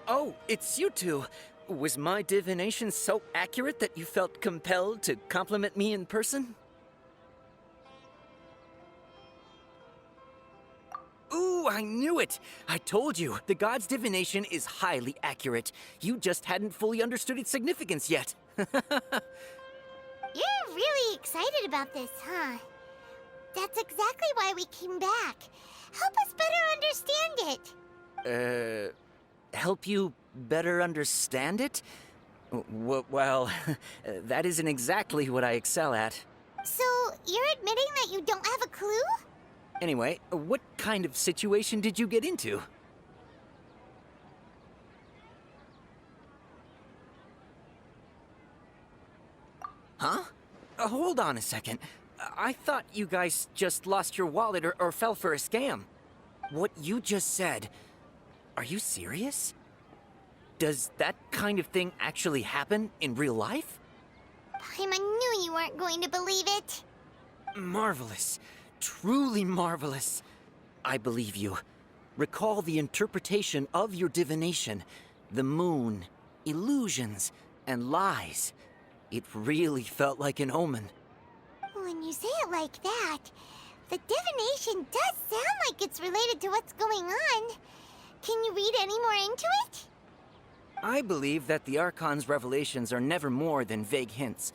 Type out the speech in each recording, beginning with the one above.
Oh, it's you two. Was my divination so accurate that you felt compelled to compliment me in person? Ooh, I knew it! I told you, the god's divination is highly accurate. You just hadn't fully understood its significance yet. You're really excited about this, huh? That's exactly why we came back. Help us better understand it. Help you better understand it? Well, that isn't exactly what I excel at. So, you're admitting that you don't have a clue? Anyway, what kind of situation did you get into? Huh? Hold on a second. I thought you guys just lost your wallet or fell for a scam. What you just said, are you serious? Does that kind of thing actually happen in real life? Paimon knew you weren't going to believe it. Marvelous. Truly marvelous. I believe you. Recall the interpretation of your divination. The moon, illusions, and lies. It really felt like an omen. When you say it like that, the divination does sound like it's related to what's going on. Can you read any more into it? I believe that the Archon's revelations are never more than vague hints.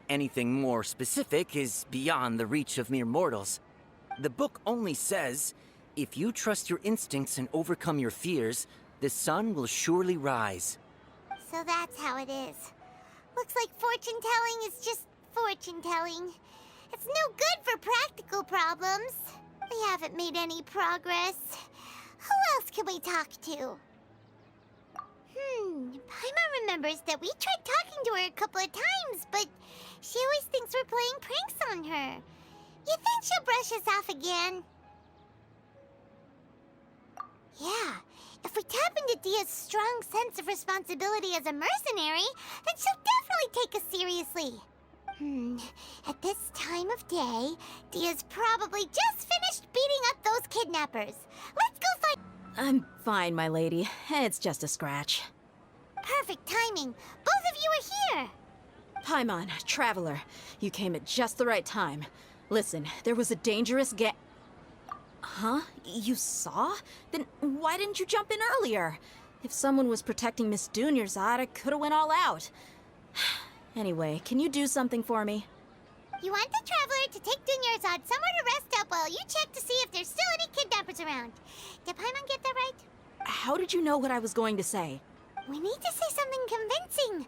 Anything more specific is beyond the reach of mere mortals. The book only says, if you trust your instincts and overcome your fears, the sun will surely rise. So that's how it is. Looks like fortune-telling is just fortune-telling. It's no good for practical problems. We haven't made any progress. Who else can we talk to? Paimon remembers that we tried talking to her a couple of times, but she always thinks we're playing pranks on her. You think she'll brush us off again? Yeah, if we tap into Dia's strong sense of responsibility as a mercenary, then she'll definitely take us seriously. At this time of day, Dia's probably just finished beating up those kidnappers. Let's go find— I'm fine, my lady. It's just a scratch. Perfect timing. Both of you are here. Paimon, Traveler, you came at just the right time. Listen, there was a dangerous Huh? You saw? Then why didn't you jump in earlier? If someone was protecting Miss Dunyarzad, I could've went all out. Anyway, can you do something for me? You want the Traveler to take Dunyarzad somewhere to rest up while you check to see if there's still any kidnappers around. Did Paimon get that right? How did you know what I was going to say? We need to say something convincing.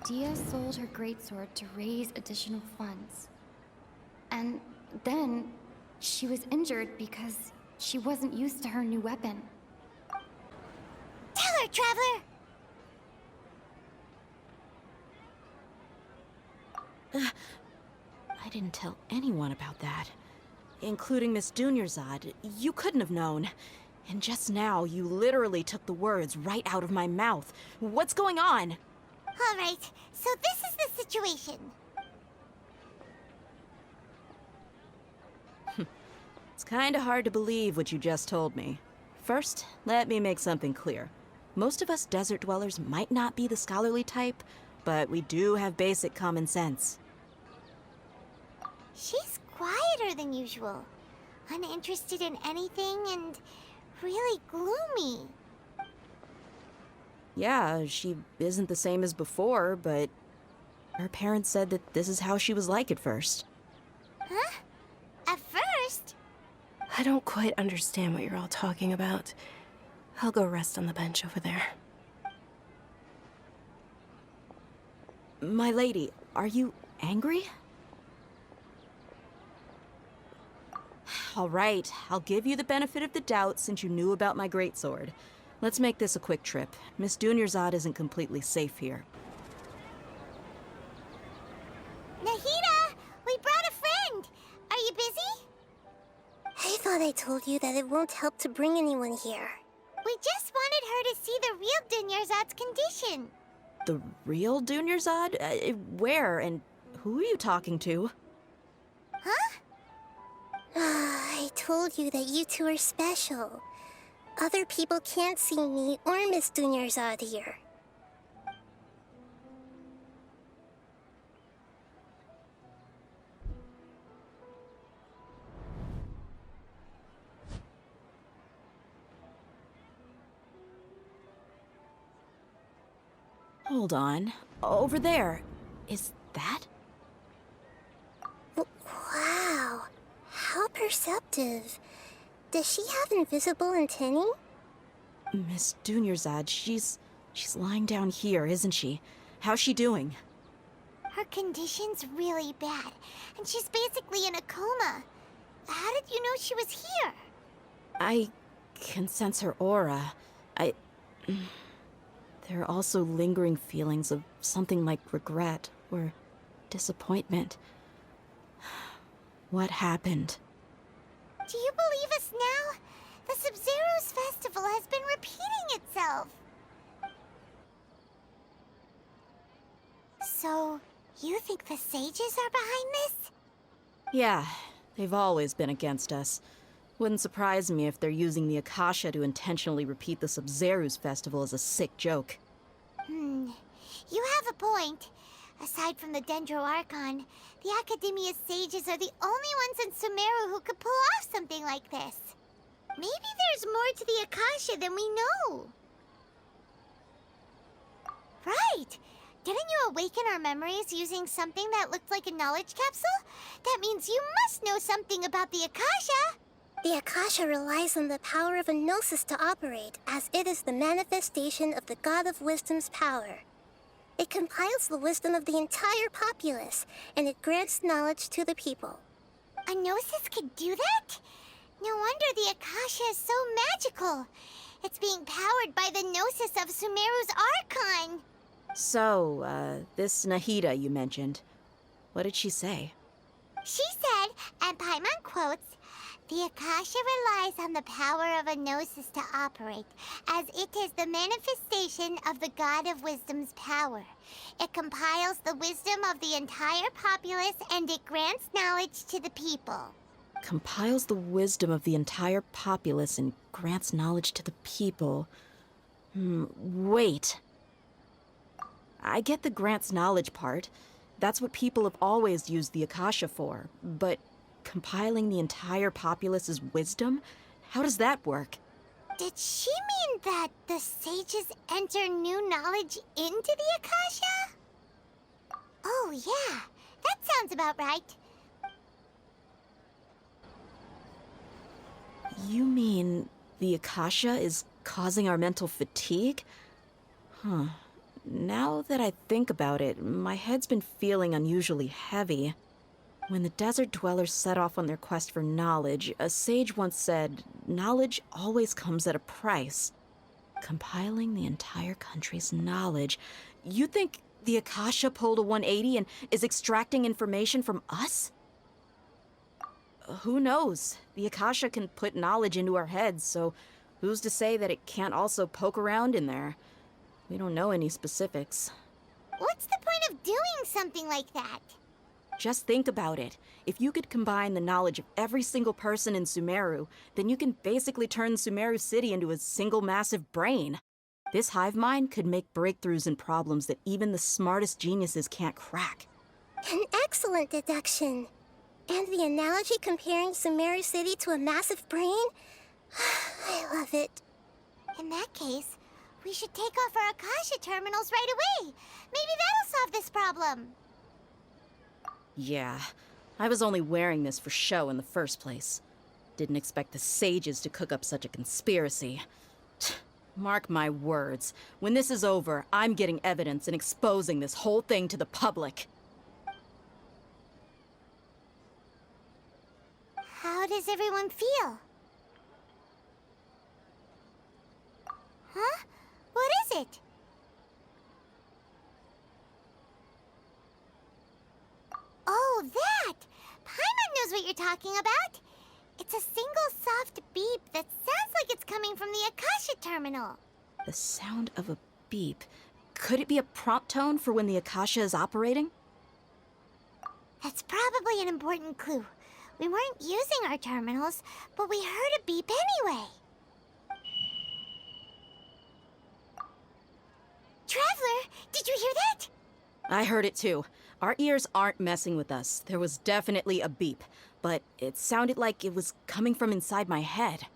Dia sold her greatsword to raise additional funds. And then she was injured because she wasn't used to her new weapon. Tell her, Traveler! I didn't tell anyone about that. Including Miss Dunyarzad. You couldn't have known. And just now, you literally took the words right out of my mouth. What's going on? All right, so this is the situation. It's kinda hard to believe what you just told me. First, let me make something clear. Most of us desert dwellers might not be the scholarly type, but we do have basic common sense. She's quieter than usual. Uninterested in anything and really gloomy. Yeah, she isn't the same as before, but her parents said that this is how she was like at first. Huh? At first? I don't quite understand what you're all talking about. I'll go rest on the bench over there. My lady, are you angry? All right, I'll give you the benefit of the doubt since you knew about my greatsword. Let's make this a quick trip. Miss Dunyarzad isn't completely safe here. Nahida, we brought a friend. Are you busy? I thought I told you that it won't help to bring anyone here. We just wanted her to see the real Dunyarzad's condition. The real Dunyarzad? Where and who are you talking to? Huh? I told you that you two are special. Other people can't see me or Miss Dunyarzad here. Hold on. Over there. Is that? Wow, how perceptive. Does she have invisible antennae? Miss Dunyarzad, she's lying down here, isn't she? How's she doing? Her condition's really bad, and she's basically in a coma. How did you know she was here? I can sense her aura. There are also lingering feelings of something like regret or disappointment. What happened? Do you believe us now? The Sub-Zero's festival has been repeating itself. So, you think the sages are behind this? Yeah, they've always been against us. Wouldn't surprise me if they're using the Akasha to intentionally repeat the Sub-Zero's festival as a sick joke. You have a point. Aside from the Dendro Archon, the Academia's sages are the only ones in Sumeru who could pull off something like this. Maybe there's more to the Akasha than we know. Right! Didn't you awaken our memories using something that looked like a knowledge capsule? That means you must know something about the Akasha! The Akasha relies on the power of a gnosis to operate, as it is the manifestation of the God of Wisdom's power. It compiles the wisdom of the entire populace, and it grants knowledge to the people. A gnosis could do that? No wonder the Akasha is so magical. It's being powered by the gnosis of Sumeru's Archon. So, this Nahida you mentioned, what did she say? She said, and Paimon quotes, "The Akasha relies on the power of a gnosis to operate, as it is the manifestation of the God of Wisdom's power. It compiles the wisdom of the entire populace, and it grants knowledge to the people." Compiles the wisdom of the entire populace and grants knowledge to the people. Wait. I get the grants knowledge part. That's what people have always used the Akasha for. But compiling the entire populace's wisdom? How does that work? Did she mean that the sages enter new knowledge into the Akasha? Oh, yeah. That sounds about right. You mean the Akasha is causing our mental fatigue? Huh. Now that I think about it, my head's been feeling unusually heavy. When the desert dwellers set off on their quest for knowledge, a sage once said, knowledge always comes at a price. Compiling the entire country's knowledge. You think the Akasha pulled a 180 and is extracting information from us? Who knows? The Akasha can put knowledge into our heads, so who's to say that it can't also poke around in there? We don't know any specifics. What's the point of doing something like that? Just think about it. If you could combine the knowledge of every single person in Sumeru, then you can basically turn Sumeru City into a single massive brain. This hive mind could make breakthroughs in problems that even the smartest geniuses can't crack. An excellent deduction. And the analogy comparing Sumeru City to a massive brain? I love it. In that case, we should take off our Akasha terminals right away. Maybe that'll solve this problem. Yeah, I was only wearing this for show in the first place. Didn't expect the sages to cook up such a conspiracy. Mark my words, when this is over, I'm getting evidence and exposing this whole thing to the public. How does everyone feel? Huh? What is it? Oh, that! Paimon knows what you're talking about. It's a single soft beep that sounds like it's coming from the Akasha terminal. The sound of a beep. Could it be a prompt tone for when the Akasha is operating? That's probably an important clue. We weren't using our terminals, but we heard a beep anyway. I heard it too. Our ears aren't messing with us. There was definitely a beep, but it sounded like it was coming from inside my head.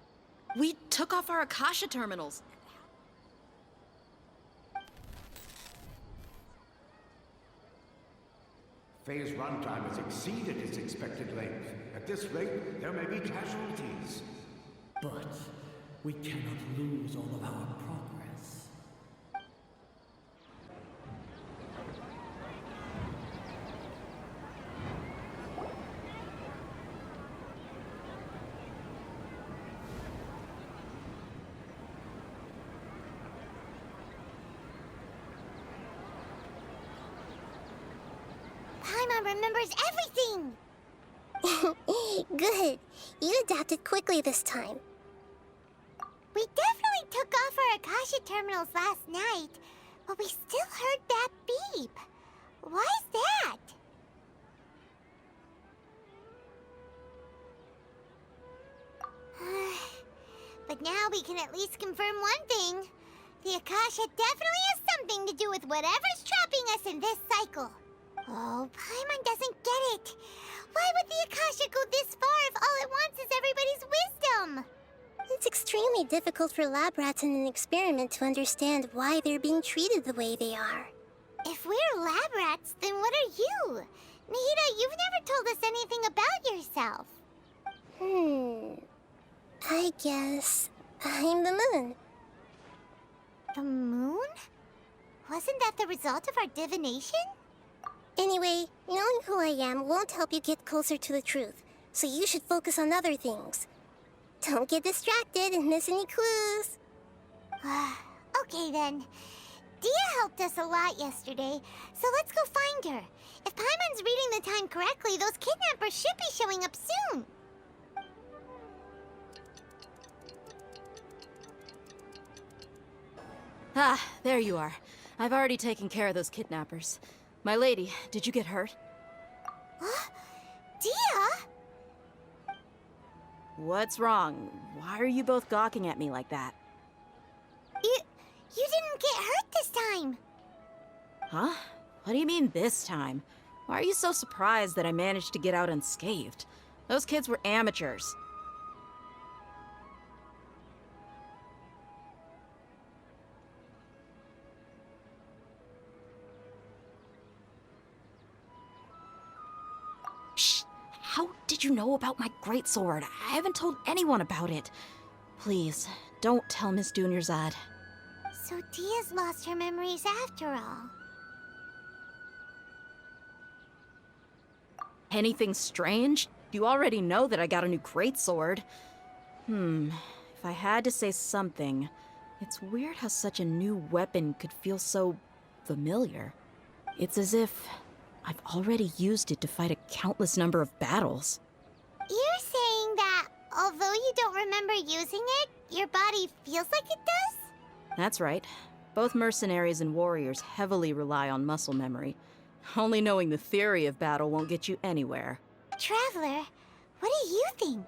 We took off our Akasha terminals. Phase runtime has exceeded its expected length. At this rate, there may be casualties. But we cannot lose all of our progress. Paimon remembers everything! Good. You adapted quickly this time. We definitely took off our Akasha terminals last night, but we still heard that beep. Why is that? But now we can at least confirm one thing. The Akasha definitely has something to do with whatever's trapping us in this cycle. Oh, Paimon doesn't get it. Why would the Akasha go this far if all it wants is everybody's wisdom? It's extremely difficult for lab rats in an experiment to understand why they're being treated the way they are. If we're lab rats, then what are you? Nahida, you've never told us anything about yourself. I guess I'm the moon. The moon? Wasn't that the result of our divination? Anyway, knowing who I am won't help you get closer to the truth, so you should focus on other things. Don't get distracted and miss any clues. Okay then. Dia helped us a lot yesterday, so let's go find her. If Paimon's reading the time correctly, those kidnappers should be showing up soon. Ah, there you are. I've already taken care of those kidnappers. My lady, did you get hurt? Dia? What's wrong? Why are you both gawking at me like that? You didn't get hurt this time. Huh? What do you mean this time? Why are you so surprised that I managed to get out unscathed? Those kids were amateurs. Shh! How did you know about my greatsword? I haven't told anyone about it. Please, don't tell Miss Dunyarzad. So Dia's lost her memories after all. Anything strange? You already know that I got a new greatsword. If I had to say something, it's weird how such a new weapon could feel so familiar. It's as if I've already used it to fight a countless number of battles. You're saying that although you don't remember using it, your body feels like it does? That's right. Both mercenaries and warriors heavily rely on muscle memory. Only knowing the theory of battle won't get you anywhere. Traveler, what do you think?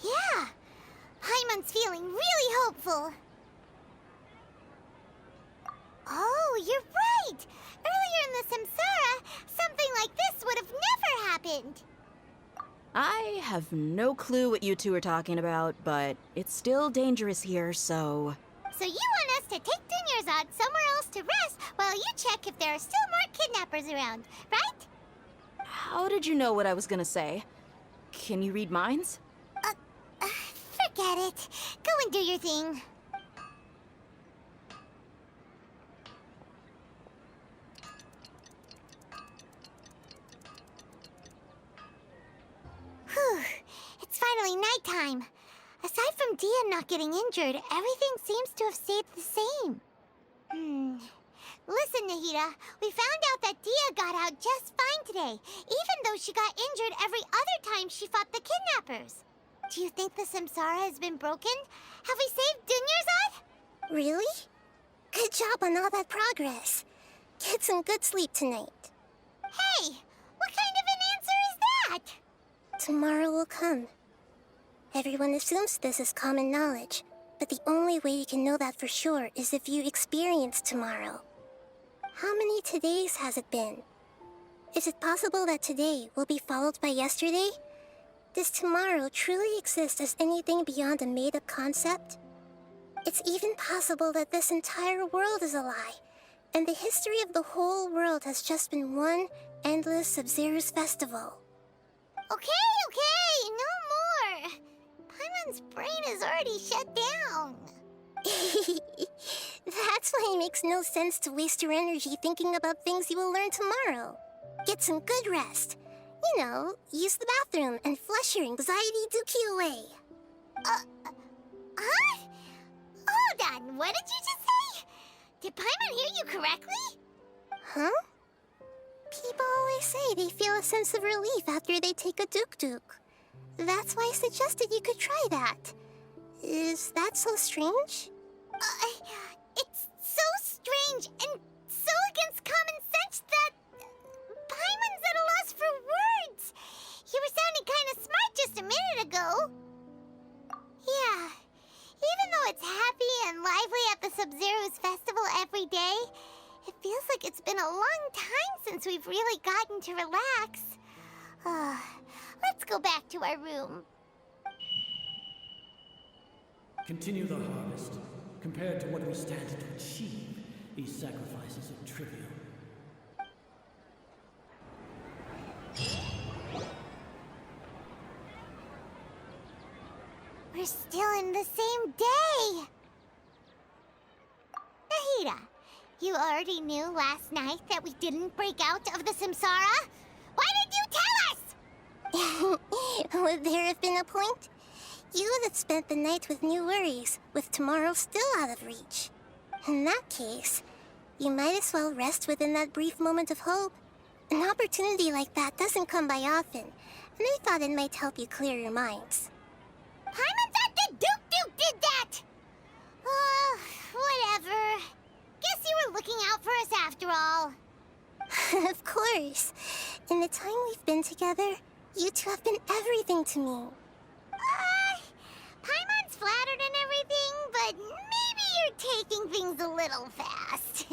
Yeah, Paimon's feeling really hopeful. Oh, you're right! Earlier in the Samsara, something like this would have never happened. I have no clue what you two are talking about, but it's still dangerous here, so... So you want us to take Dunyarzad somewhere else to rest while you check if there are still more kidnappers around, right? How did you know what I was gonna say? Can you read minds? Forget it. Go and do your thing. Whew. It's finally nighttime. Aside from Dia not getting injured, everything seems to have stayed the same. Listen, Nahida, we found out that Dia got out just fine today, even though she got injured every other time she fought the kidnappers. Do you think the Samsara has been broken? Have we saved Dunyarzad? Really? Good job on all that progress. Get some good sleep tonight. Hey, what kind of an answer is that? Tomorrow will come. Everyone assumes this is common knowledge, but the only way you can know that for sure is if you experience tomorrow. How many todays has it been? Is it possible that today will be followed by yesterday? Does tomorrow truly exist as anything beyond a made-up concept? It's even possible that this entire world is a lie, and the history of the whole world has just been one endless Sub-Zero's festival. Okay, no more. Paimon's brain is already shut down. That's why it makes no sense to waste your energy thinking about things you will learn tomorrow. Get some good rest. You know, use the bathroom and flush your anxiety dookie away. Huh? Hold on, what did you just say? Did Paimon hear you correctly? Huh? People always say they feel a sense of relief after they take a duk-duk. That's why I suggested you could try that. Is that so strange? It's so strange and so against common sense that Paimon's at a loss for words. You were sounding kind of smart just a minute ago. Yeah, even though it's happy and lively at the Sub-Zero's festival every day, it feels like it's been a long time since we've really gotten to relax. Let's go back to our room. Continue the harvest. Compared to what we stand to achieve, these sacrifices are trivial. We're still in the same day! Nahida, you already knew last night that we didn't break out of the Samsara? Why did you tell us? Would there have been a point? You would have spent the night with new worries, with tomorrow still out of reach. In that case, you might as well rest within that brief moment of hope. An opportunity like that doesn't come by often, and I thought it might help you clear your minds. Paimon thought the Duke did that! Whatever. Guess you were looking out for us after all. Of course. In the time we've been together, you two have been everything to me. Paimon's flattered and everything, but maybe you're taking things a little fast.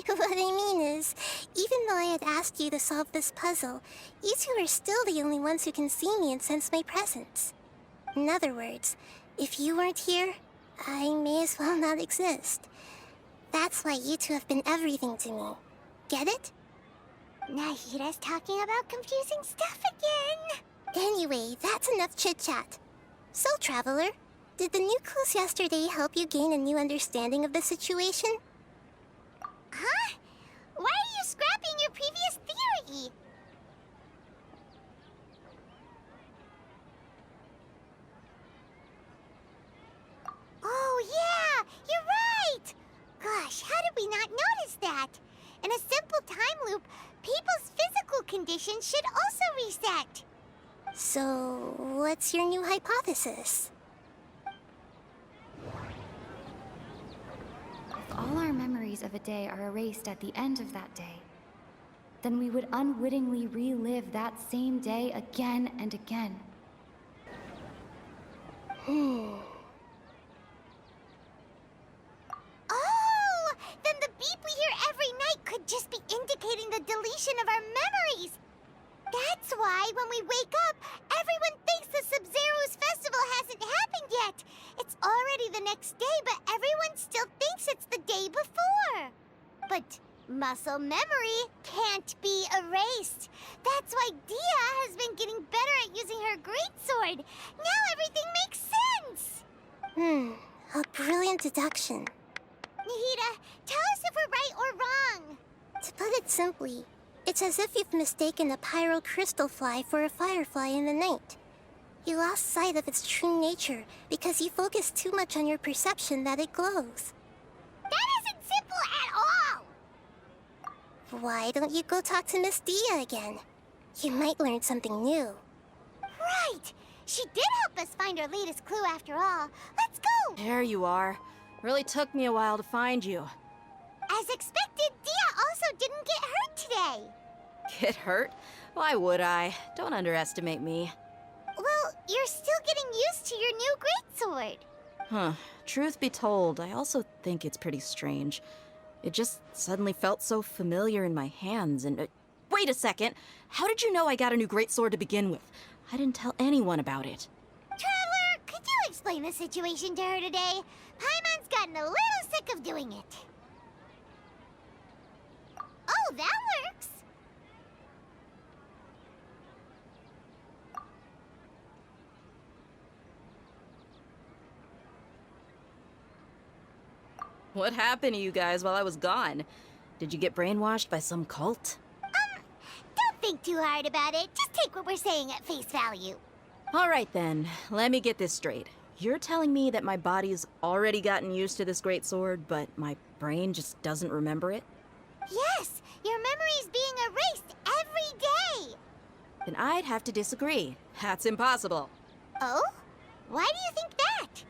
What I mean is, even though I had asked you to solve this puzzle, you two are still the only ones who can see me and sense my presence. In other words, if you weren't here, I may as well not exist. That's why you two have been everything to me. Get it? Nahida's talking about confusing stuff again. Anyway, that's enough chit-chat. So, Traveler, did the new clues yesterday help you gain a new understanding of the situation? Huh? Why are you scrapping your previous theory? Oh, yeah! You're right! Gosh, how did we not notice that? In a simple time loop, people's physical conditions should also reset. So, what's your new hypothesis? If all our memories of a day are erased at the end of that day, then we would unwittingly relive that same day again and again. Oh! Then the beep we hear every night could just be indicating the deletion of our memories. That's why when we wake up, everyone thinks the Sub-Zero's festival hasn't happened yet. It's already the next day, but everyone still thinks it's the day before. But muscle memory can't be erased. That's why Dia has been getting better at using her greatsword. Now everything makes sense. A brilliant deduction. Nahida, tell us if we're right or wrong. To put it simply, it's as if you've mistaken a pyro crystal fly for a firefly in the night. You lost sight of its true nature because you focused too much on your perception that it glows. That isn't simple at all. Why don't you go talk to Miss Dia again? You might learn something new. Right. She did help us find our latest clue after all. Let's go. There you are. Really took me a while to find you. As expected, Dia also didn't get hurt today. Get hurt? Why would I? Don't underestimate me. Well, you're still getting used to your new greatsword. Huh. Truth be told, I also think it's pretty strange. It just suddenly felt so familiar in my hands and... wait a second! How did you know I got a new greatsword to begin with? I didn't tell anyone about it. Traveler, could you explain the situation to her today? Paimon's gotten a little sick of doing it. Oh, that works. What happened to you guys while I was gone? Did you get brainwashed by some cult? Don't think too hard about it. Just take what we're saying at face value. All right then, let me get this straight. You're telling me that my body's already gotten used to this greatsword, but my brain just doesn't remember it? Yes, your memory's being erased every day. Then I'd have to disagree. That's impossible. Oh? Why do you think that?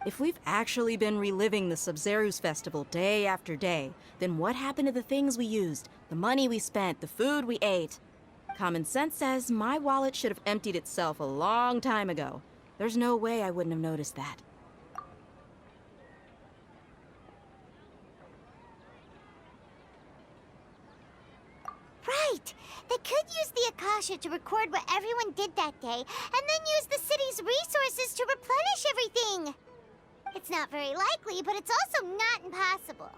If we've actually been reliving the Sub-Zeru's festival day after day, then what happened to the things we used, the money we spent, the food we ate? Common sense says my wallet should have emptied itself a long time ago. There's no way I wouldn't have noticed that. Right. They could use the Akasha to record what everyone did that day, and then use the city's resources to replenish everything. It's not very likely, but it's also not impossible.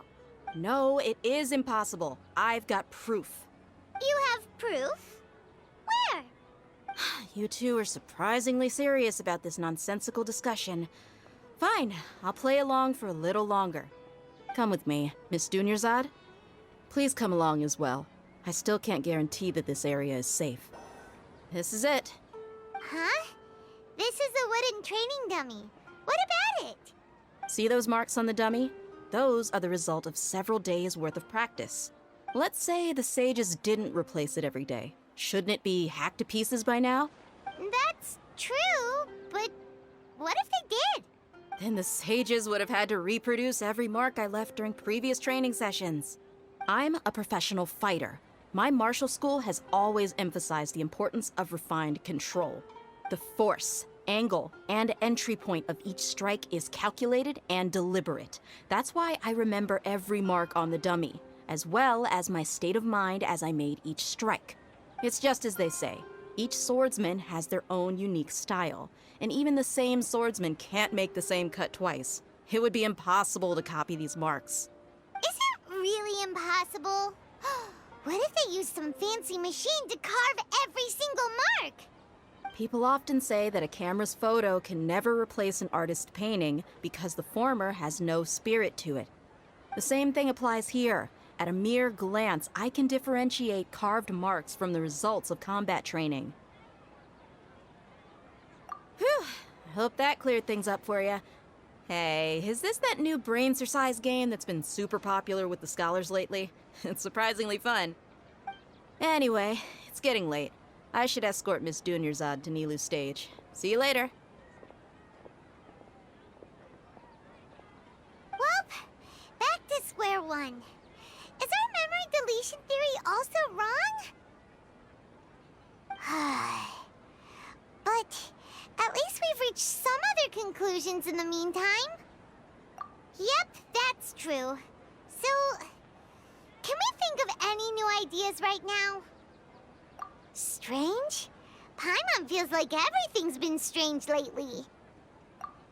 No, it is impossible. I've got proof. You have proof? Where? You two are surprisingly serious about this nonsensical discussion. Fine, I'll play along for a little longer. Come with me, Miss Dunyarzad. Please come along as well. I still can't guarantee that this area is safe. This is it. Huh? This is a wooden training dummy. What about it? See those marks on the dummy? Those are the result of several days' worth of practice. Let's say the sages didn't replace it every day. Shouldn't it be hacked to pieces by now? That's true, but what if they did? Then the sages would have had to reproduce every mark I left during previous training sessions. I'm a professional fighter. My martial school has always emphasized the importance of refined control. The force, angle, and entry point of each strike is calculated and deliberate. That's why I remember every mark on the dummy, as well as my state of mind as I made each strike. It's just as they say, each swordsman has their own unique style, and even the same swordsman can't make the same cut twice. It would be impossible to copy these marks. Is it really impossible? What if they used some fancy machine to carve every single mark? People often say that a camera's photo can never replace an artist's painting because the former has no spirit to it. The same thing applies here. At a mere glance, I can differentiate carved marks from the results of combat training. Whew, I hope that cleared things up for you. Hey, is this that new brain exercise game that's been super popular with the scholars lately? It's surprisingly fun. Anyway, it's getting late. I should escort Miss Dunyarzad to Nilu's stage. See you later. Well, back to square one. Is our memory deletion theory also wrong? But at least we've reached some other conclusions in the meantime. Yep, that's true. So, can we think of any new ideas right now? Strange? Paimon feels like everything's been strange lately.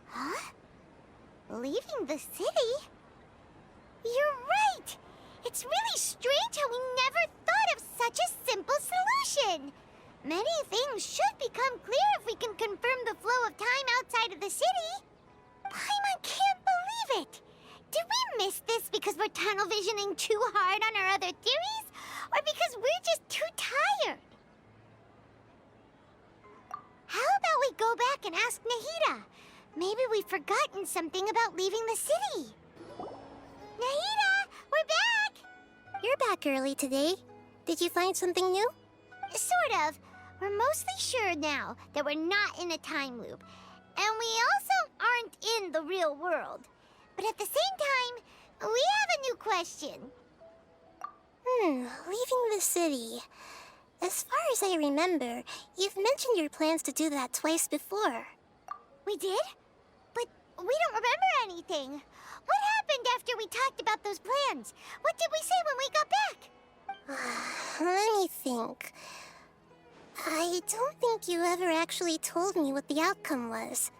Huh? Leaving the city? You're right! It's really strange how we never thought of such a simple solution! Many things should become clear if we can confirm the flow of time outside of the city. Paimon can't believe it! Did we miss this because we're tunnel visioning too hard on our other theories? Or because we're just too tired? How about we go back and ask Nahida? Maybe we've forgotten something about leaving the city. Nahida, we're back! You're back early today. Did you find something new? Sort of. We're mostly sure now that we're not in a time loop. And we also aren't in the real world. But at the same time, we have a new question. Leaving the city. As far as I remember, you've mentioned your plans to do that twice before. We did? But we don't remember anything. What happened after we talked about those plans? What did we say when we got back? Let me think. I don't think you ever actually told me what the outcome was.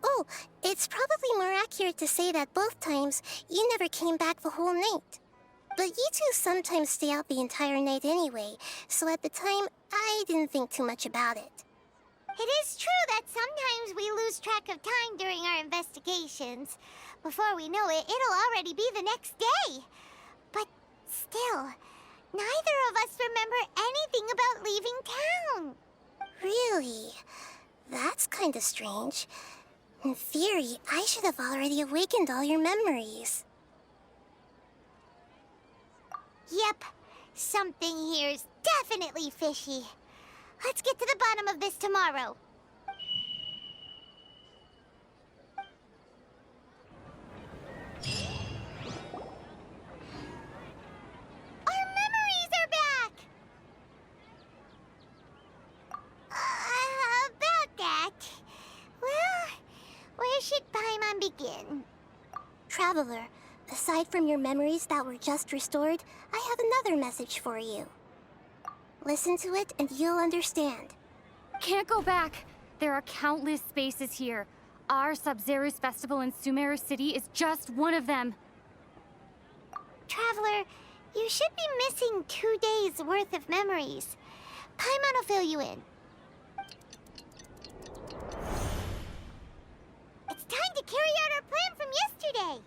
Oh, it's probably more accurate to say that both times you never came back the whole night. But you two sometimes stay out the entire night anyway, so at the time, I didn't think too much about it. It is true that sometimes we lose track of time during our investigations. Before we know it, it'll already be the next day. But still, neither of us remember anything about leaving town. Really? That's kinda strange. In theory, I should have already awakened all your memories. Yep, something here's definitely fishy. Let's get to the bottom of this tomorrow. Our memories are back! About that. Well, where should Paimon begin? Traveler, aside from your memories that were just restored, I have another message for you. Listen to it and you'll understand. Can't go back. There are countless spaces here. Our Sub-Zero's festival in Sumeru City is just one of them. Traveler, you should be missing 2 days' worth of memories. Paimon will fill you in. It's time to carry out our plan from yesterday.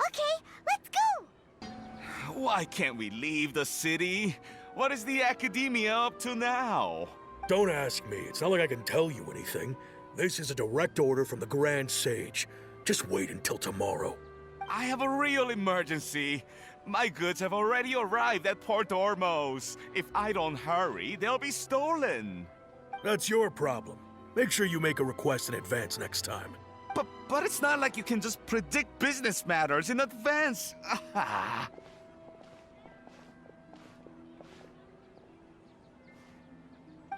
Okay, let's go! Why can't we leave the city? What is the academia up to now? Don't ask me. It's not like I can tell you anything. This is a direct order from the Grand Sage. Just wait until tomorrow. I have a real emergency. My goods have already arrived at Port Ormos. If I don't hurry, they'll be stolen. That's your problem. Make sure you make a request in advance next time. But it's not like you can just predict business matters in advance.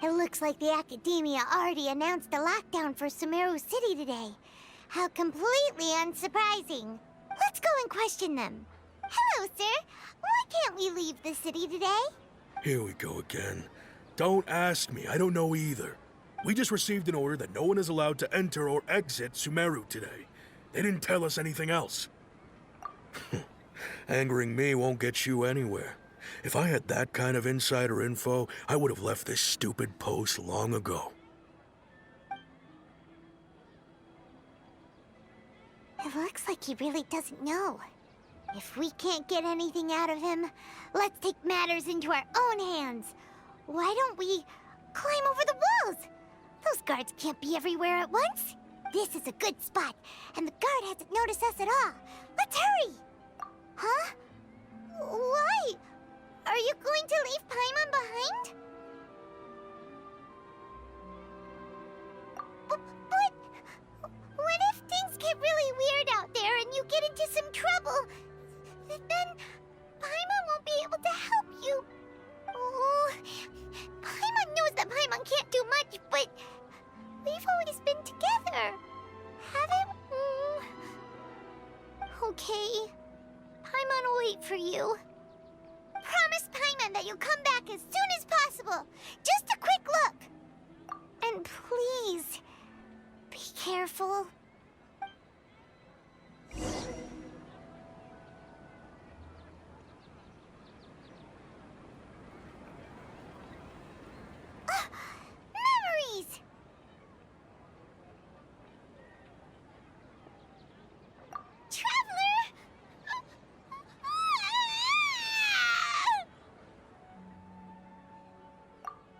It looks like the Academia already announced a lockdown for Sumeru City today. How completely unsurprising. Let's go and question them. Hello, sir. Why can't we leave the city today? Here we go again. Don't ask me. I don't know either. We just received an order that no one is allowed to enter or exit Sumeru today. They didn't tell us anything else. Angering me won't get you anywhere. If I had that kind of insider info, I would have left this stupid post long ago. It looks like he really doesn't know. If we can't get anything out of him, let's take matters into our own hands. Why don't we climb over the walls? Those guards can't be everywhere at once. This is a good spot, and the guard hasn't noticed us at all. Let's hurry! Huh? Why? Are you going to leave Paimon behind? But what if things get really weird out there and you get into some trouble? Then Paimon won't be able to help you. Oh, Paimon knows that Paimon can't do much, but we've always been together, haven't we? Okay. Paimon will wait for you. Promise Paimon that you'll come back as soon as possible. Just a quick look. And please, be careful. Memories! Traveler!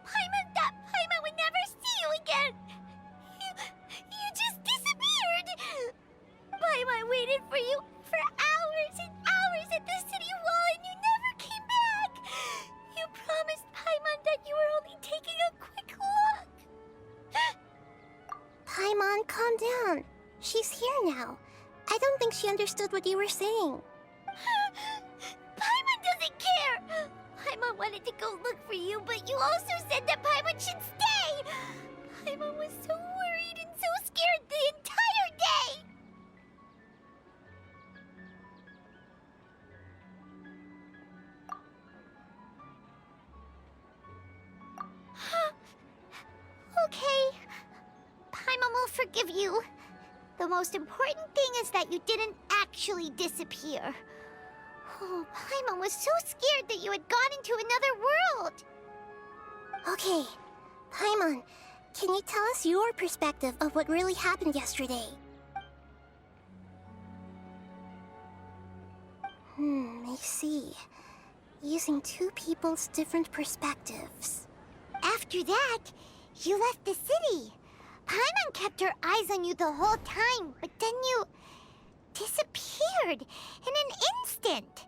Paimon thought Paimon would never see you again! You just disappeared! Paimon waited for you for hours and hours at the city wall and you never came back! You promised Paimon that you were only taking a quick look! Paimon, calm down. She's here now. I don't think she understood what you were saying. Paimon doesn't care! Paimon wanted wanted to go look for you, but you also said that Paimon should stay! Paimon was so worried and so scared the entire day! Okay. Paimon will forgive you. The most important thing is that you didn't actually disappear. Oh, Paimon was so scared that you had gone into another world. Okay, Paimon, can you tell us your perspective of what really happened yesterday? I see. Using two people's different perspectives. After that, you left the city. Paimon kept her eyes on you the whole time, but then you disappeared in an instant.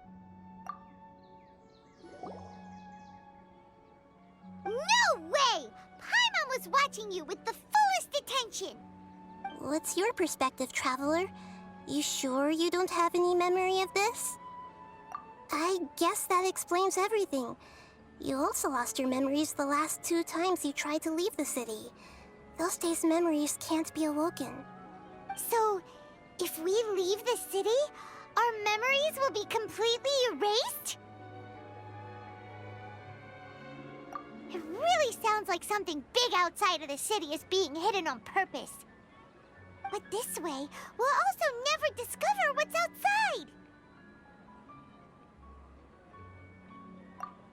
No way! Paimon was watching you with the fullest attention. What's your perspective, Traveler? You sure you don't have any memory of this? I guess that explains everything. You also lost your memories the last 2 times you tried to leave the city. Those days' memories can't be awoken. So, if we leave the city, our memories will be completely erased? It really sounds like something big outside of the city is being hidden on purpose. But this way, we'll also never discover what's outside.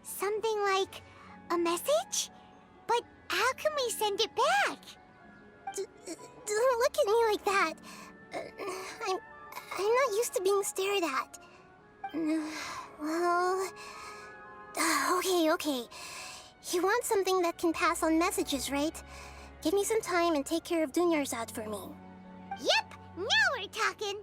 Something like a message? But how can we send it back? Don't look at me like that. I'm not used to being stared at. Well... Okay. You want something that can pass on messages, right? Give me some time and take care of Dunyarzad for me. Yep, now we're talking.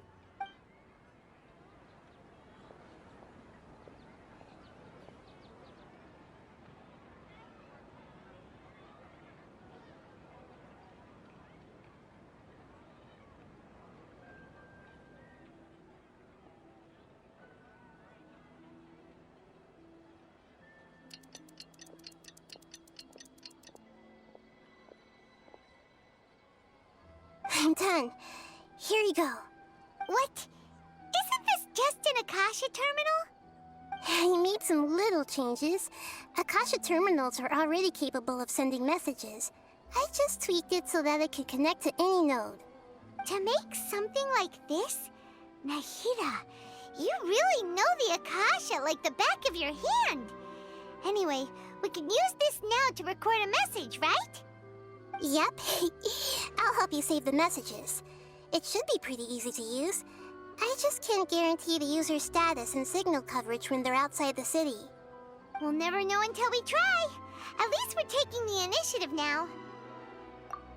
I'm done. Here you go. What? Isn't this just an Akasha terminal? I made some little changes. Akasha terminals are already capable of sending messages. I just tweaked it so that it could connect to any node. To make something like this? Nahida, you really know the Akasha like the back of your hand. Anyway, we can use this now to record a message, right? Yep. I'll help you save the messages. It should be pretty easy to use. I just can't guarantee the user's status and signal coverage when they're outside the city. We'll never know until we try. At least we're taking the initiative now.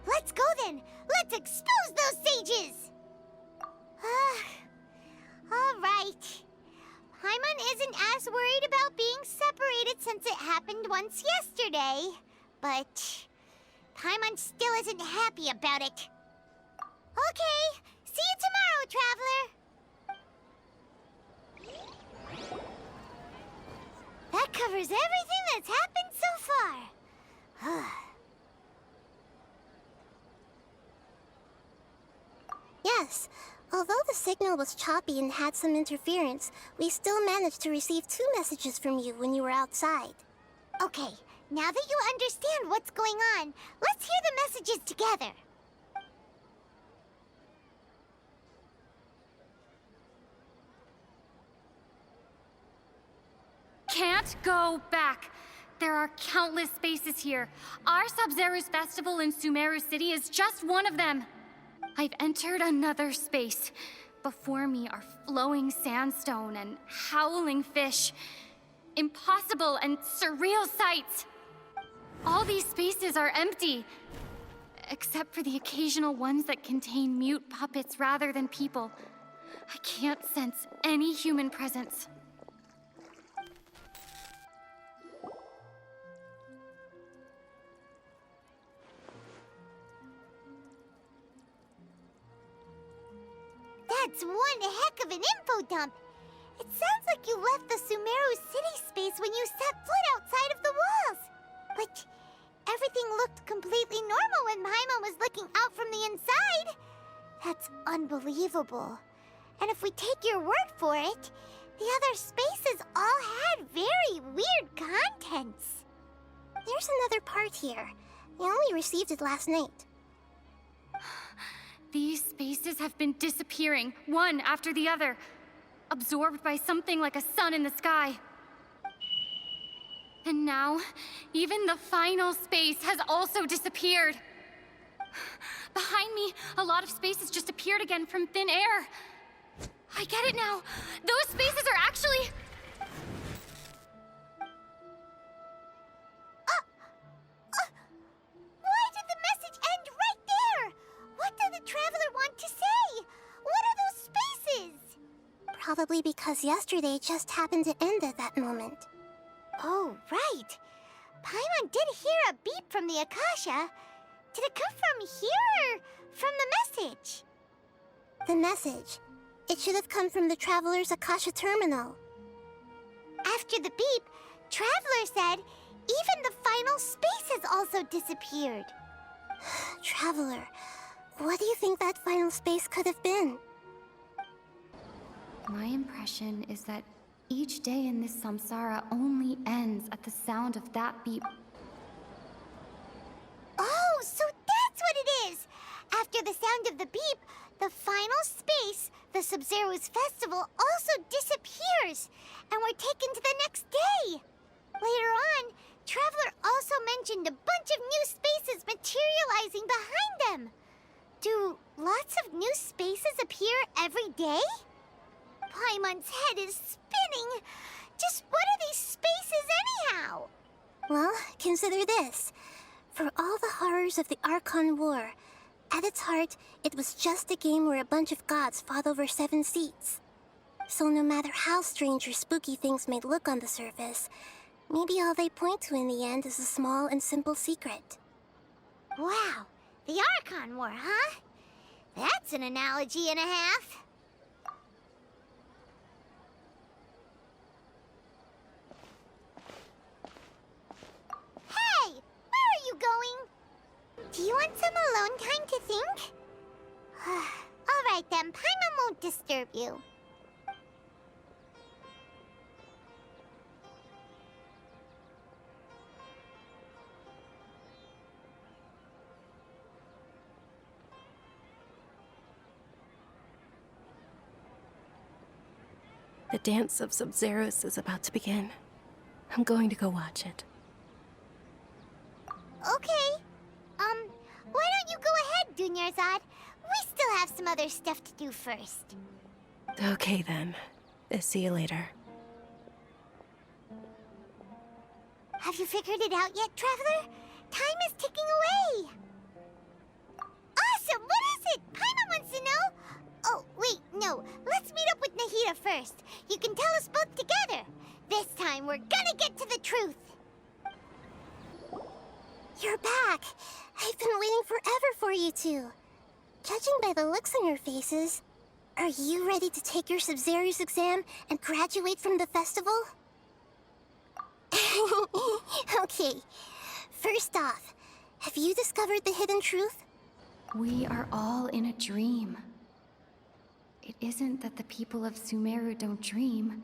Let's go then. Let's expose those sages. All right. Paimon isn't as worried about being separated since it happened once yesterday. But Paimon still isn't happy about it. Okay, see you tomorrow, Traveler. That covers everything that's happened so far. Yes. Although the signal was choppy and had some interference, we still managed to receive 2 messages from you when you were outside. Okay, now that you understand what's going on, let's hear the messages together. Can't go back. There are countless spaces here. Our Sub-Zero's festival in Sumeru City is just one of them. I've entered another space. Before me are flowing sandstone and howling fish. Impossible and surreal sights. All these spaces are empty, except for the occasional ones that contain mute puppets rather than people. I can't sense any human presence. That's one heck of an info dump. It sounds like you left the Sumeru City space when you set foot outside That's unbelievable. And if we take your word for it, the other spaces all had very weird contents. There's another part here. I only received it last night. These spaces have been disappearing, one after the other, absorbed by something like a sun in the sky. And now, even the final space has also disappeared. Behind me, a lot of spaces just appeared again from thin air. I get it now. Those spaces are actually... Why did the message end right there? What did the Traveler want to say? What are those spaces? Probably because yesterday just happened to end at that moment. Oh, right. Paimon did hear a beep from the Akasha. Did it come from here or from the message? The message. It should have come from the Traveler's Akasha terminal. After the beep, Traveler said even the final space has also disappeared. Traveler, what do you think that final space could have been? My impression is that each day in this samsara only ends at the sound of that beep. Oh, so that's what it is! After the sound of the beep, the final space, the Sub-Zero's festival, also disappears, and we're taken to the next day. Later on, Traveler also mentioned a bunch of new spaces materializing behind them. Do lots of new spaces appear every day? Paimon's head is spinning. Just what are these spaces anyhow? Well, consider this. For all the horrors of the Archon War, at its heart, it was just a game where a bunch of gods fought over 7 seats. So no matter how strange or spooky things may look on the surface, maybe all they point to in the end is a small and simple secret. Wow, the Archon War, huh? That's an analogy and a half. Hey, where are you going? Do you want some alone time to think? All right then, Paimon won't disturb you. The dance of Sub-Zeros is about to begin. I'm going to go watch it. Okay. Why don't you go ahead, Dunyarzad? We still have some other stuff to do first. Okay then. See you later. Have you figured it out yet, Traveler? Time is ticking away. Awesome! What is it? Paimon wants to know. Oh, wait, no. Let's meet up with Nahida first. You can tell us both together. This time, we're gonna get to the truth. You're back! I've been waiting forever for you two. Judging by the looks on your faces, are you ready to take your Sub-Zero's exam and graduate from the festival? Okay, first off, have you discovered the hidden truth? We are all in a dream. It isn't that the people of Sumeru don't dream.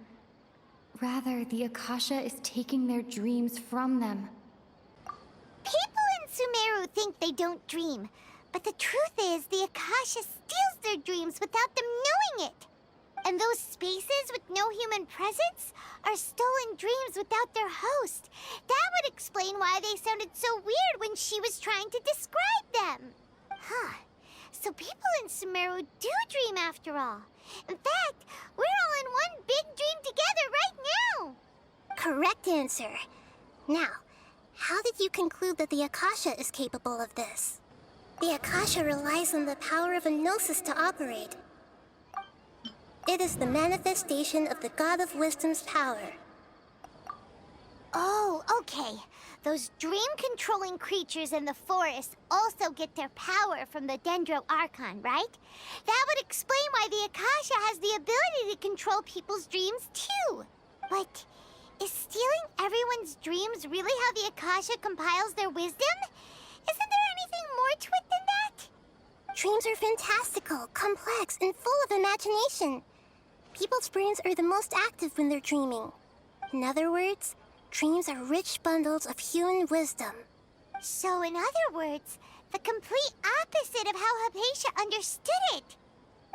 Rather, the Akasha is taking their dreams from them. People in Sumeru think they don't dream, but the truth is the Akasha steals their dreams without them knowing it. And those spaces with no human presence are stolen dreams without their host. That would explain why they sounded so weird when she was trying to describe them. Huh. So people in Sumeru do dream after all. In fact, we're all in one big dream together right now. Correct answer. Now, how did you conclude that the Akasha is capable of this? The Akasha relies on the power of a gnosis to operate. It is the manifestation of the God of Wisdom's power. Oh, okay. Those dream-controlling creatures in the forest also get their power from the Dendro Archon, right? That would explain why the Akasha has the ability to control people's dreams, too. But is stealing everyone's dreams really how the Akasha compiles their wisdom? Isn't there anything more to it than that? Dreams are fantastical, complex, and full of imagination. People's brains are the most active when they're dreaming. In other words, dreams are rich bundles of human wisdom. So, in other words, the complete opposite of how Hypatia understood it.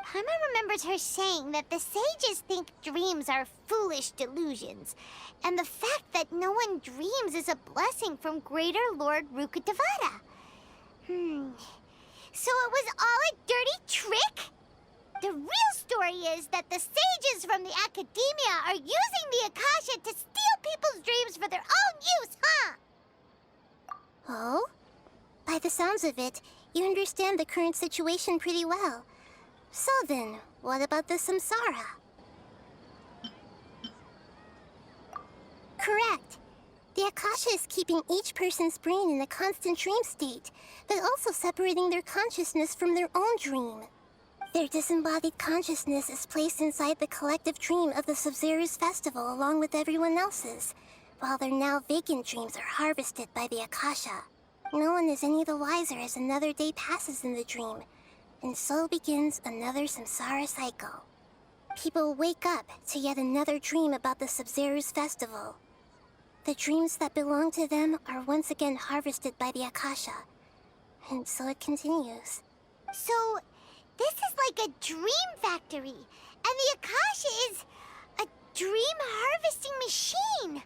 Paimon remembers her saying that the sages think dreams are foolish delusions, and the fact that no one dreams is a blessing from Greater Lord Rukkhadevata. So it was all a dirty trick? The real story is that the sages from the Academia are using the Akasha to steal people's dreams for their own use, huh? Oh? By the sounds of it, you understand the current situation pretty well. So then, what about the samsara? Correct. The Akasha is keeping each person's brain in a constant dream state, but also separating their consciousness from their own dream. Their disembodied consciousness is placed inside the collective dream of the Sub-Zero's festival along with everyone else's, while their now vacant dreams are harvested by the Akasha. No one is any the wiser as another day passes in the dream, and so begins another samsara cycle. People wake up to yet another dream about the Sub-Zero's festival. The dreams that belong to them are once again harvested by the Akasha, and so it continues. So, this is like a dream factory, and the Akasha is a dream harvesting machine.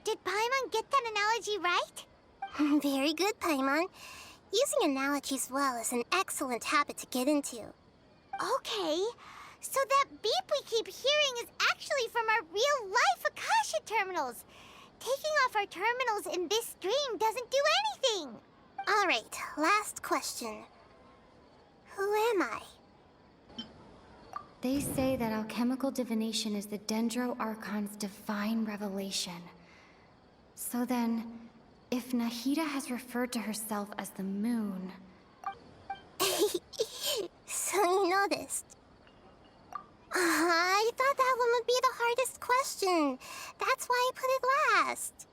Did Paimon get that analogy right? Very good, Paimon. Using analogies well is an excellent habit to get into. Okay, so that beep we keep hearing is actually from our real-life Akasha terminals. Taking off our terminals in this dream doesn't do anything. All right, last question. Who am I? They say that alchemical divination is the Dendro Archon's divine revelation. So then, if Nahida has referred to herself as the moon... So you noticed. I thought that one would be the hardest question. That's why I put it last.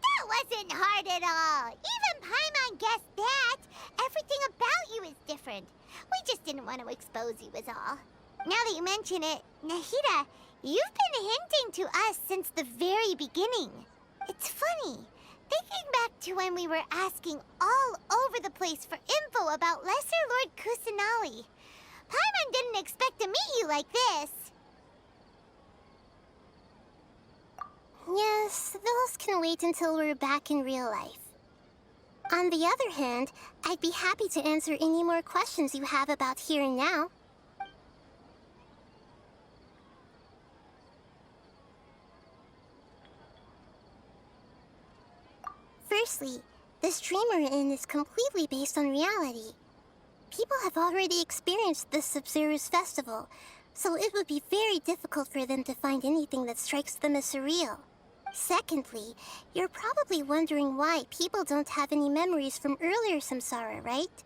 That wasn't hard at all. Even Paimon guessed that. Everything about you is different. We just didn't want to expose you is all. Now that you mention it, Nahida, you've been hinting to us since the very beginning. It's funny. Thinking back to when we were asking all over the place for info about Lesser Lord Kusanali, Paimon didn't expect to meet you like this. Yes, those can wait until we're back in real life. On the other hand, I'd be happy to answer any more questions you have about here and now. Firstly, this dream we're in is completely based on reality. People have already experienced this Sub-Zero's festival, so it would be very difficult for them to find anything that strikes them as surreal. Secondly, you're probably wondering why people don't have any memories from earlier samsara, right?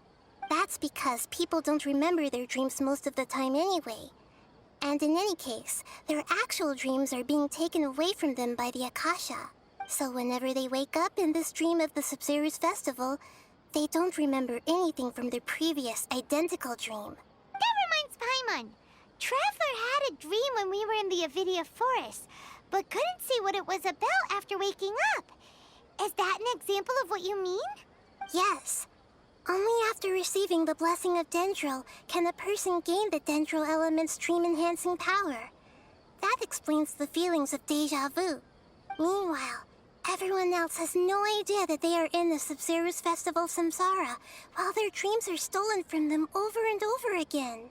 That's because people don't remember their dreams most of the time anyway. And in any case, their actual dreams are being taken away from them by the Akasha. So whenever they wake up in this dream of the Sub-Zero's festival, they don't remember anything from their previous identical dream. That reminds Paimon. Traveler had a dream when we were in the Avidia forest, but couldn't see what it was about after waking up. Is that an example of what you mean? Yes. Only after receiving the blessing of Dendro can a person gain the Dendro element's dream-enhancing power. That explains the feelings of deja vu. Meanwhile, everyone else has no idea that they are in the Sub-Zero's festival samsara, while their dreams are stolen from them over and over again.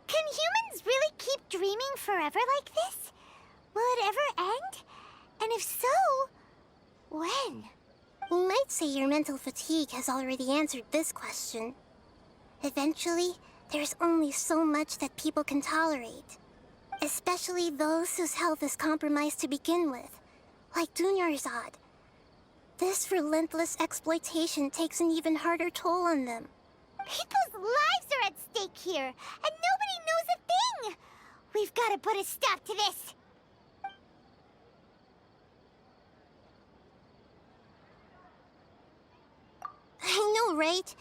Can humans really keep dreaming forever like this? Will it ever end? And if so, when? You might say your mental fatigue has already answered this question. Eventually, there's only so much that people can tolerate. Especially those whose health is compromised to begin with, like Dunyarzad. This relentless exploitation takes an even harder toll on them. People's lives are at stake here, and nobody knows a thing! We've got to put a stop to this! I know, right?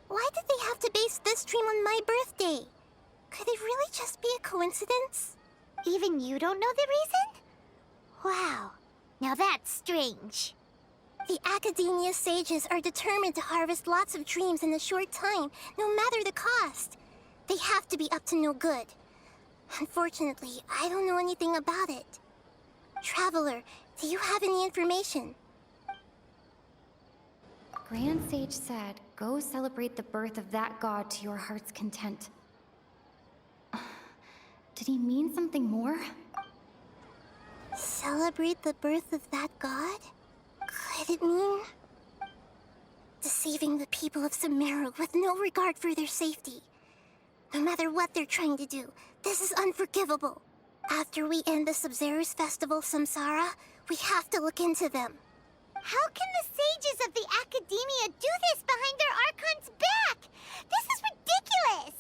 Why did they have to base this dream on my birthday? Could it really just be a coincidence? Even you don't know the reason? Wow, now that's strange. The Academia sages are determined to harvest lots of dreams in a short time, no matter the cost. They have to be up to no good. Unfortunately, I don't know anything about it. Traveler, do you have any information? Grand Sage said, go celebrate the birth of that god to your heart's content. Did he mean something more? Celebrate the birth of that god? Could it mean deceiving the people of Sumeru with no regard for their safety? No matter what they're trying to do, this is unforgivable. After we end the Subzerus Festival Samsara, we have to look into them. How can the sages of the Academia do this behind their Archon's back? This is ridiculous!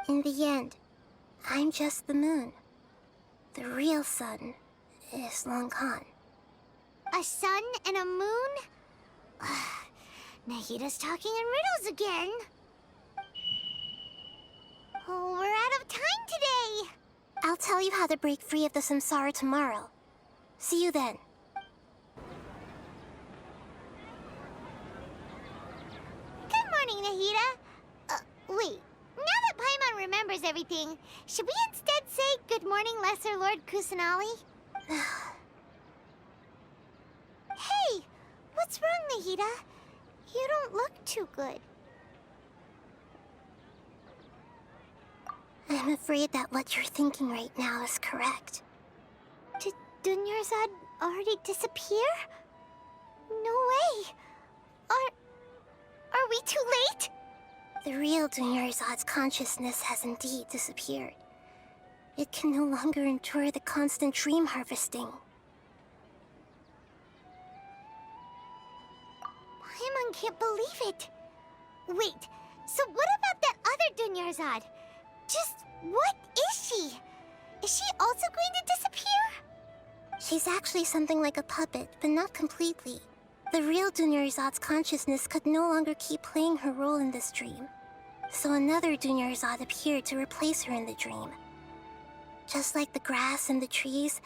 In the end, I'm just the moon. The real sun is long gone. A sun and a moon? Nahida's talking in riddles again. Oh, we're out of time today. I'll tell you how to break free of the samsara tomorrow. See you then. Good morning, Nahida. Wait. Now that Paimon remembers everything, should we instead say good morning, Lesser Lord Kusanali? Hey, what's wrong, Nahida? You don't look too good. I'm afraid that what you're thinking right now is correct. Did Dunyarzad already disappear? No way. Are we too late? The real Dunyarzad's consciousness has indeed disappeared. It can no longer endure the constant dream harvesting. Paimon can't believe it. Wait, so what about that other Dunyarzad? Just what is she? Is she also going to disappear? She's actually something like a puppet, but not completely. The real Dunyarzad's consciousness could no longer keep playing her role in this dream. So another Dunyarzad appeared to replace her in the dream. Just like the grass and the trees,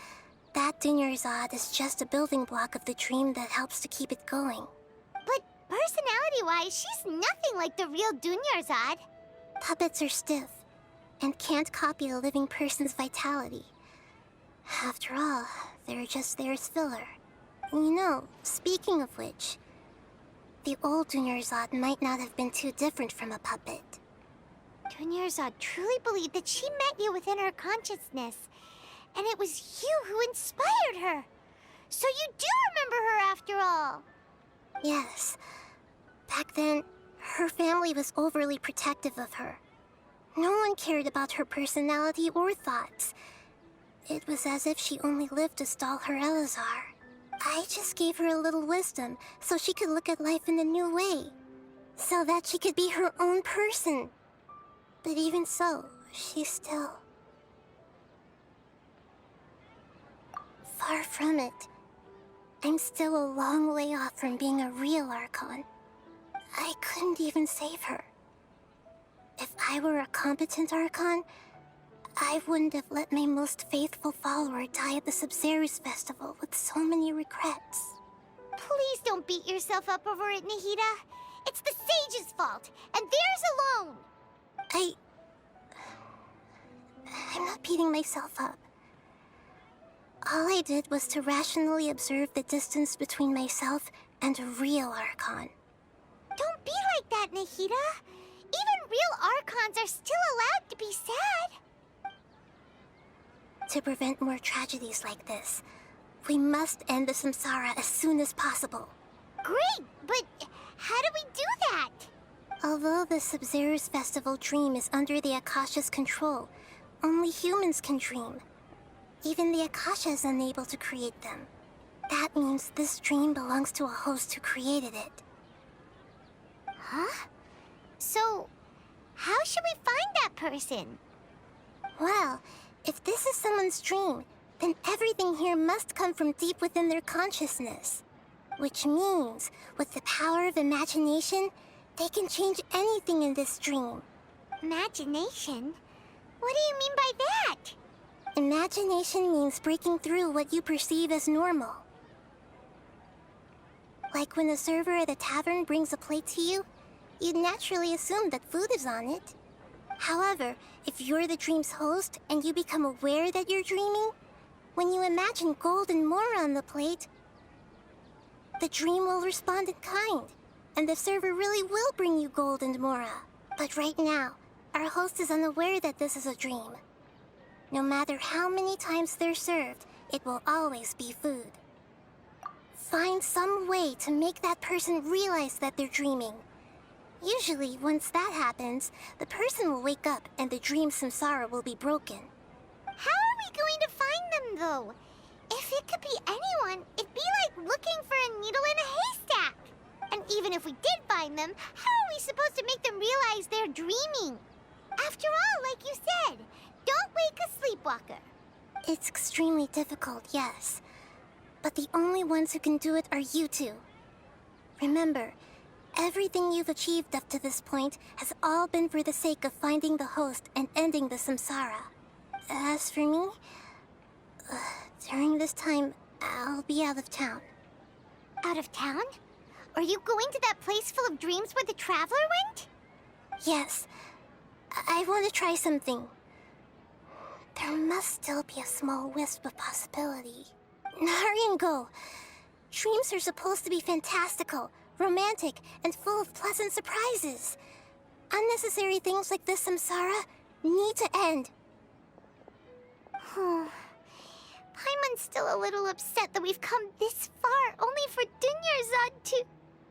that Dunyarzad is just a building block of the dream that helps to keep it going. But personality-wise, she's nothing like the real Dunyarzad. Puppets are stiff and can't copy a living person's vitality. After all, they're just there as filler. You know, speaking of which, the old Dunyarzad might not have been too different from a puppet. Dunyarzad truly believed that she met you within her consciousness, and it was you who inspired her. So you do remember her after all. Yes. Back then, her family was overly protective of her. No one cared about her personality or thoughts. It was as if she only lived to stall her Elazar. I just gave her a little wisdom so she could look at life in a new way. So that she could be her own person. But even so, she's still... far from it. I'm still a long way off from being a real Archon. I couldn't even save her. If I were a competent Archon, I wouldn't have let my most faithful follower die at the Subzerus Festival with so many regrets. Please don't beat yourself up over it, Nahida. It's the sage's fault, and theirs alone. I'm not beating myself up. All I did was to rationally observe the distance between myself and a real Archon. Don't be like that, Nahida. Even real Archons are still allowed to be sad. To prevent more tragedies like this, we must end the samsara as soon as possible. Great, but how do we do that? Although the Subzerus Festival dream is under the Akasha's control, only humans can dream. Even the Akasha is unable to create them. That means this dream belongs to a host who created it. Huh? So, how should we find that person? Well, if this is someone's dream, then everything here must come from deep within their consciousness. Which means, with the power of imagination, they can change anything in this dream. Imagination? What do you mean by that? Imagination means breaking through what you perceive as normal. Like when a server at a tavern brings a plate to you, you'd naturally assume that food is on it. However, if you're the dream's host and you become aware that you're dreaming, when you imagine gold and more on the plate, the dream will respond in kind, and the server really will bring you gold and mora. But right now, our host is unaware that this is a dream. No matter how many times they're served, it will always be food. Find some way to make that person realize that they're dreaming. Usually, once that happens, the person will wake up and the dream samsara will be broken. How are we going to find them, though? If it could be anyone, it'd be like looking for a needle in a haystack. And even if we did find them, how are we supposed to make them realize they're dreaming? After all, like you said, don't wake a sleepwalker. It's extremely difficult, yes. But the only ones who can do it are you two. Remember, everything you've achieved up to this point has all been for the sake of finding the host and ending the samsara. As for me, during this time, I'll be out of town. Out of town? Are you going to that place full of dreams where the traveler went? Yes. I want to try something. There must still be a small wisp of possibility. Hurry and go. Dreams are supposed to be fantastical, romantic, and full of pleasant surprises. Unnecessary things like this samsara need to end. Paimon's still a little upset that we've come this far only for Dunyarzad to...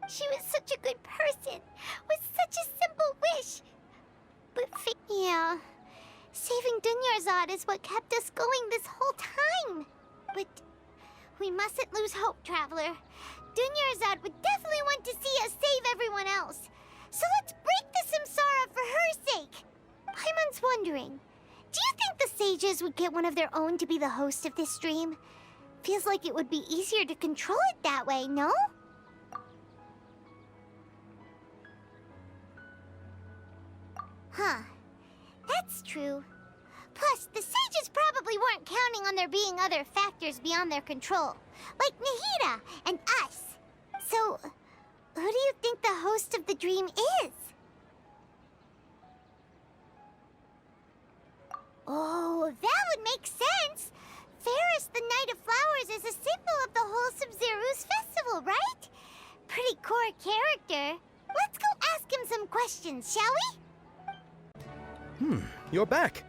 She was such a good person, with such a simple wish. But yeah, saving Dunyarzad is what kept us going this whole time. But we mustn't lose hope, Traveler. Dunyarzad would definitely want to see us save everyone else. So let's break the samsara for her sake. Paimon's wondering, do you think the sages would get one of their own to be the host of this dream? Feels like it would be easier to control it that way, no? Huh. That's true. Plus, the sages probably weren't counting on there being other factors beyond their control, like Nahida and us. So, who do you think the host of the dream is? Oh, that would make sense! Ferris, the Knight of Flowers, is a symbol of the whole Sub-Zeru's festival, right? Pretty core character. Let's go ask him some questions, shall we? You're back.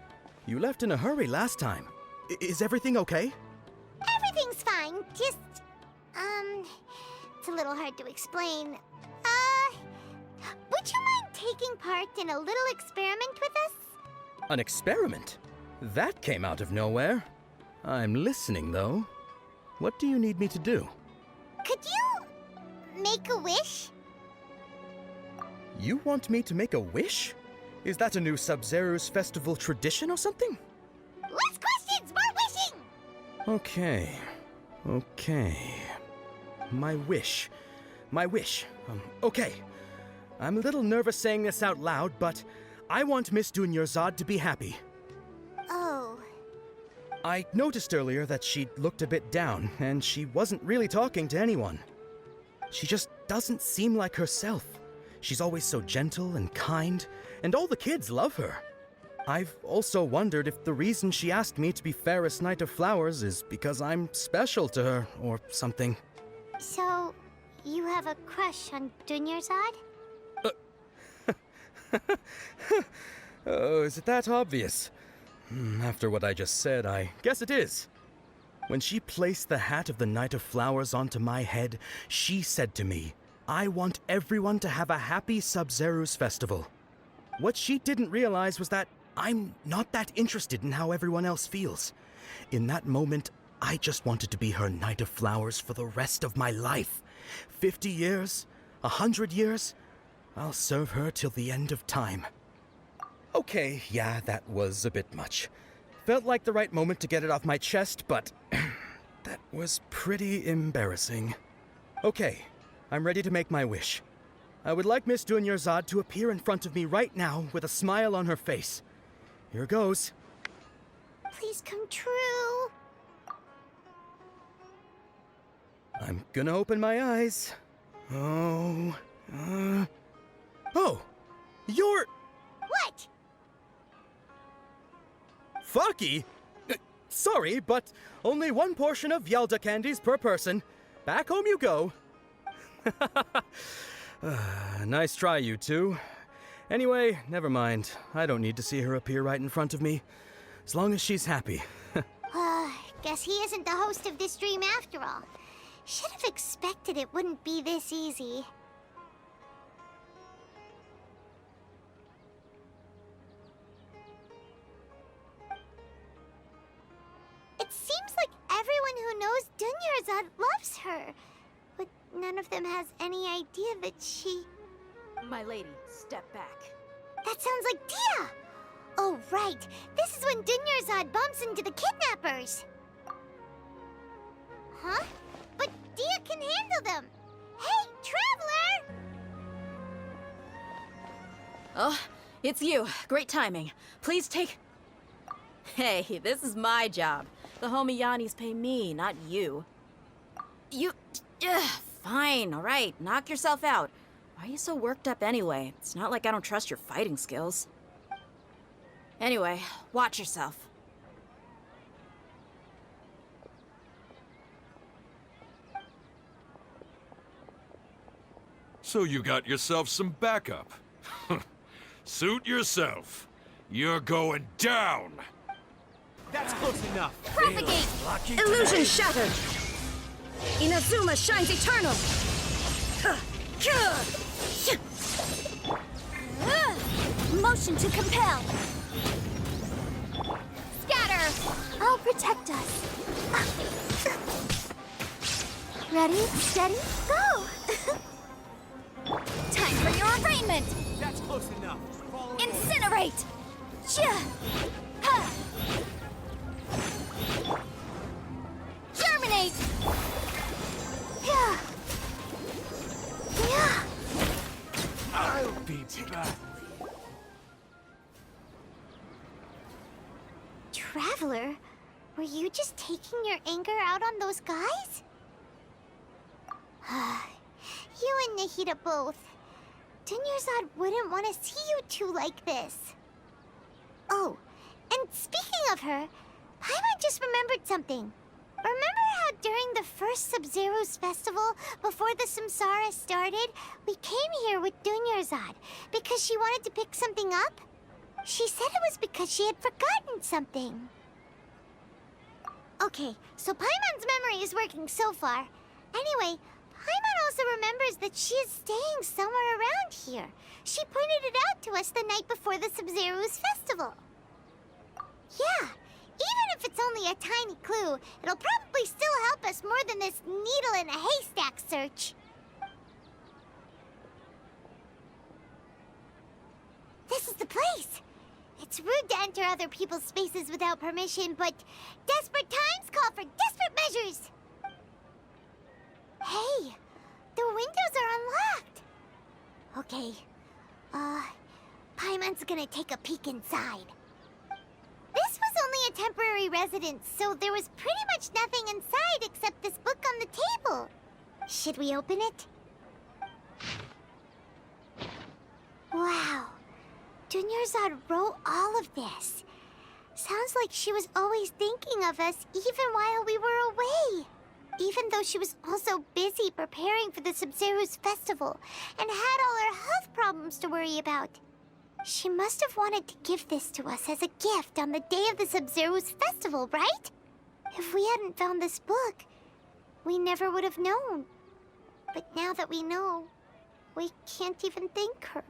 You left in a hurry last time. Is everything okay? Everything's fine, just... it's a little hard to explain. Would you mind taking part in a little experiment with us? An experiment? That came out of nowhere. I'm listening, though. What do you need me to do? Could you... make a wish? You want me to make a wish? Is that a new Sub-Zeru's festival tradition or something? Less questions, more wishing! Okay. My wish. Okay. I'm a little nervous saying this out loud, but I want Miss Dunyarzad to be happy. Oh. I noticed earlier that she looked a bit down, and she wasn't really talking to anyone. She just doesn't seem like herself. She's always so gentle and kind, and all the kids love her. I've also wondered if the reason she asked me to be Fairest Knight of Flowers is because I'm special to her, or something. So, you have a crush on Dunyarzad? Oh, is it that obvious? After what I just said, I guess it is. When she placed the hat of the Knight of Flowers onto my head, she said to me, I want everyone to have a happy Sub-Zeru's festival. What she didn't realize was that I'm not that interested in how everyone else feels. In that moment, I just wanted to be her Knight of Flowers for the rest of my life. 50 years? 100 years? I'll serve her till the end of time. Okay, yeah, that was a bit much. Felt like the right moment to get it off my chest, but that was pretty embarrassing. Okay, I'm ready to make my wish. I would like Miss Dunyarzad to appear in front of me right now with a smile on her face. Here goes. Please come true. I'm gonna open my eyes. Oh, you're... What? Faki? Sorry, but only one portion of Yalda candies per person. Back home you go. Nice try, you two. Anyway, never mind. I don't need to see her appear right in front of me. As long as she's happy. Guess he isn't the host of this dream after all. Should have expected it wouldn't be this easy. It seems like everyone who knows Dunyarzad loves her. But none of them has any idea that she... My lady, step back. That sounds like Dia! Oh, right. This is when Dunyarzad bumps into the kidnappers. Huh? But Dia can handle them. Hey, Traveler! Oh, it's you. Great timing. Please take... Hey, this is my job. The homie Yannis pay me, not you. You... Fine, all right. Knock yourself out. Why are you so worked up anyway? It's not like I don't trust your fighting skills. Anyway, watch yourself. So you got yourself some backup. Suit yourself. You're going down. That's close enough. Propagate! Illusion shattered! Inazuma shines eternal! Motion to compel. Scatter! I'll protect us. Ready, steady, go! Time for your arraignment! That's close enough. Follow me. Incinerate! Germinate! Yeah. Yeah. I'll be back. Traveler, were you just taking your anger out on those guys? You and Nahida both. Dunyarzad wouldn't want to see you two like this. Oh, and speaking of her, Paimon just remembered something. Remember how during the first Sub-Zero's festival, before the Samsara started, we came here with Dunyarzad because she wanted to pick something up? She said it was because she had forgotten something. Okay, so Paimon's memory is working so far. Anyway, Paimon also remembers that she is staying somewhere around here. She pointed it out to us the night before the Sub-Zero's festival. Yeah, even if it's only a tiny clue, it'll probably still help us more than this needle in a haystack search. This is the place. It's rude to enter other people's spaces without permission, but desperate times call for desperate measures. Hey, the windows are unlocked. Okay, Paimon's gonna take a peek inside. This was only a temporary residence, so there was pretty much nothing inside except this book on the table. Should we open it? Wow. Dunyarzad wrote all of this. Sounds like she was always thinking of us even while we were away. Even though she was also busy preparing for the Sub-Zero's festival and had all her health problems to worry about. She must have wanted to give this to us as a gift on the day of the Sub-Zero's festival, right? If we hadn't found this book, we never would have known. But now that we know, we can't even thank her.